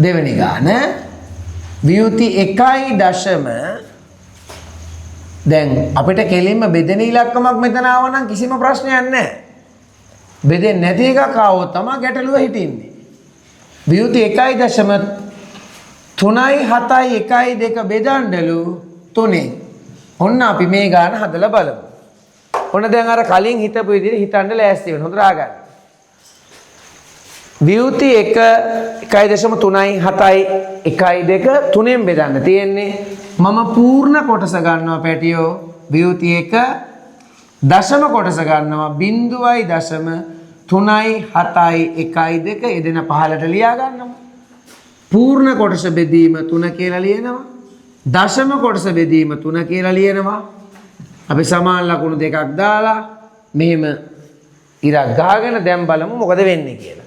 දෙවෙනි ගාන වියුති 1.0 දැන් අපිට කෙලින්ම බෙදෙන ඉලක්කමක් මෙතන ආව නම් කිසිම ප්‍රශ්නයක් නැහැ. බෙදෙන්නේ නැති එකක් ආවොත් තමයි ගැටලුව හිටින්නේ. වියුති 1.3 බෙදන්නලු 3. ඔන්න අපි මේ ගාන හදලා බලමු. ඔන්න දැන් අර කලින් හිතපු විදිහට හිතන්න ලෑස්ති වෙන්න. හොඳට අහගන්න. වියුති 1.3 3ෙන් බෙදන්න තියෙන්නේ. මම පූර්ණ කොටස ගන්නවා පැටියෝ. වියුති 1 දශම කොටස ගන්නවා 0.371 යෙදෙන පහලට ලියා ගන්නවා. පූර්ණ කොටස බෙදීම 3 කියලා ලියනවා. දශම කොටස බෙදීම 3 කියලා ලියනවා. අපි සමාන ලකුණු දෙකක් දාලා මෙහෙම ඉරක් ගහගෙන දැන් බලමු මොකද වෙන්නේ කියලා.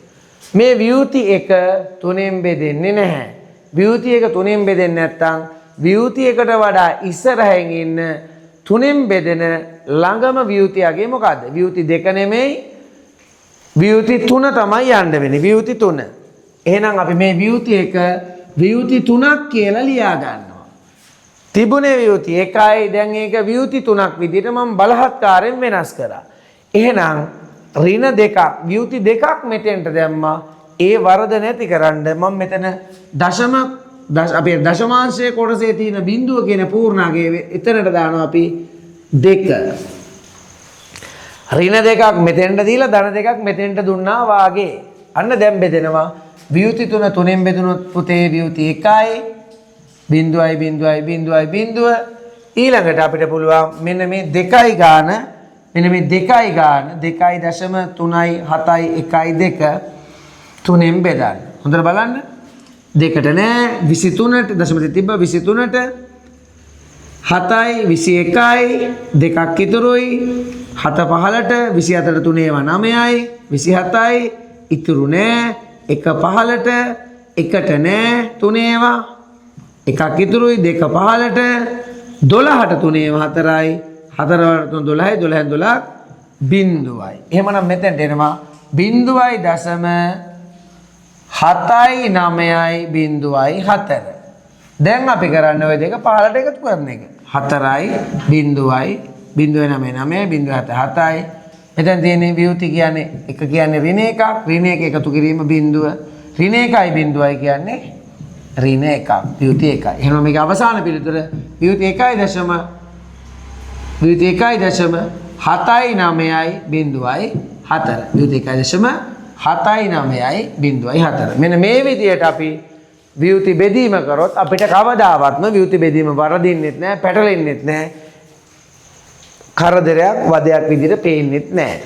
මේ වියුති 1 3ෙන් බෙදෙන්නේ නැහැ. වියුති 1 3ෙන් බෙදෙන්නේ නැත්නම් වියුති 1ට වඩා ඉස්සරහින් ඉන්න 3ෙන් බෙදෙන ළඟම වියුතියගේ මොකද්ද? වියුති 2 නෙමෙයි වියුති 3 තමයි යන්න වෙන්නේ. වියුති 3. එහෙනම් අපි මේ වියුති 1 වියුති 3ක් කියලා ලියා ගන්නවා. තිබුණේ වියුති 1යි දැන් ඒක වියුති 3ක් විදිහට මම බලහත්කාරයෙන් වෙනස් කරා. එහෙනම් ඍණ දෙකක් වියුති දෙකක් මෙතෙන්ට දැම්මා. ඒ වරද නැතිකරන්න මම මෙතන අපේ දශමාංශයේ කොටසේ තියෙන බිඳුව කියන පූර්ණාගේ එතනට දානවා අපි 2. ඍණ දෙකක් මෙතෙන්ට දීලා ධන දෙකක් මෙතෙන්ට දුන්නා වාගේ. අන්න දැන් බෙදෙනවා. වියුති 3 3ෙන් බෙදුනොත් පුතේ වියුති 1යි බිඳුවයි බිඳුවයි බිඳුවයි බිඳුව. ඊළඟට අපිට පුළුවන් මෙන්න මේ 2යි ගාන මෙන්න මේ 2යි ගාන 2.371 3ෙන් බෙදන්න. හොඳට බලන්න. 2ට නෑ 23ට දශම තිබ්බ 23ට 7යි 21යි දෙකක් ඉතුරුයි 7 15ට 24ට 3 ඒවා 9යි 27යි ඉතුරු නෑ 1 15ට 1ට නෑ 3 ඒවා එකක් ඉතුරුයි 2 15ට 12ට 3 ඒවා 4යි 4 වලට 3 12යි 12න් 12ක් බිඳුවයි. එහෙමනම් මෙතෙන්ට එනවා බිඳුවයි දශම 7යි 9යි බිඳුවයි 4. දැන් අපි කරන්නේ ওই දෙක 15ට එකතු කරන එක. 4යි බිඳුවයි 0.9 0.7යි. එතෙන් තියෙන්නේ වියුති කියන්නේ එක කියන්නේ ඍණ එකක් ඍණ එක එකතු කිරීම බිඳුව ඍණ එකයි බිඳුවයි කියන්නේ ඍණ එකක් වියුති එකයි. එහෙනම් මේක අවසාන පිළිතුර වියුති 1.7යි 9යි බිඳුවයි 4. වියුති 1.7යි 9යි බිඳුවයි 4. මෙන්න මේ විදිහට අපි වියුති බෙදීම කරොත් අපිට කවදාවත්ම වියුති බෙදීම වරදින්නෙත් නැහැ, පැටලෙන්නෙත් නැහැ. කරදරයක් වදයක් විදිහට පේන්නෙත් නැහැ.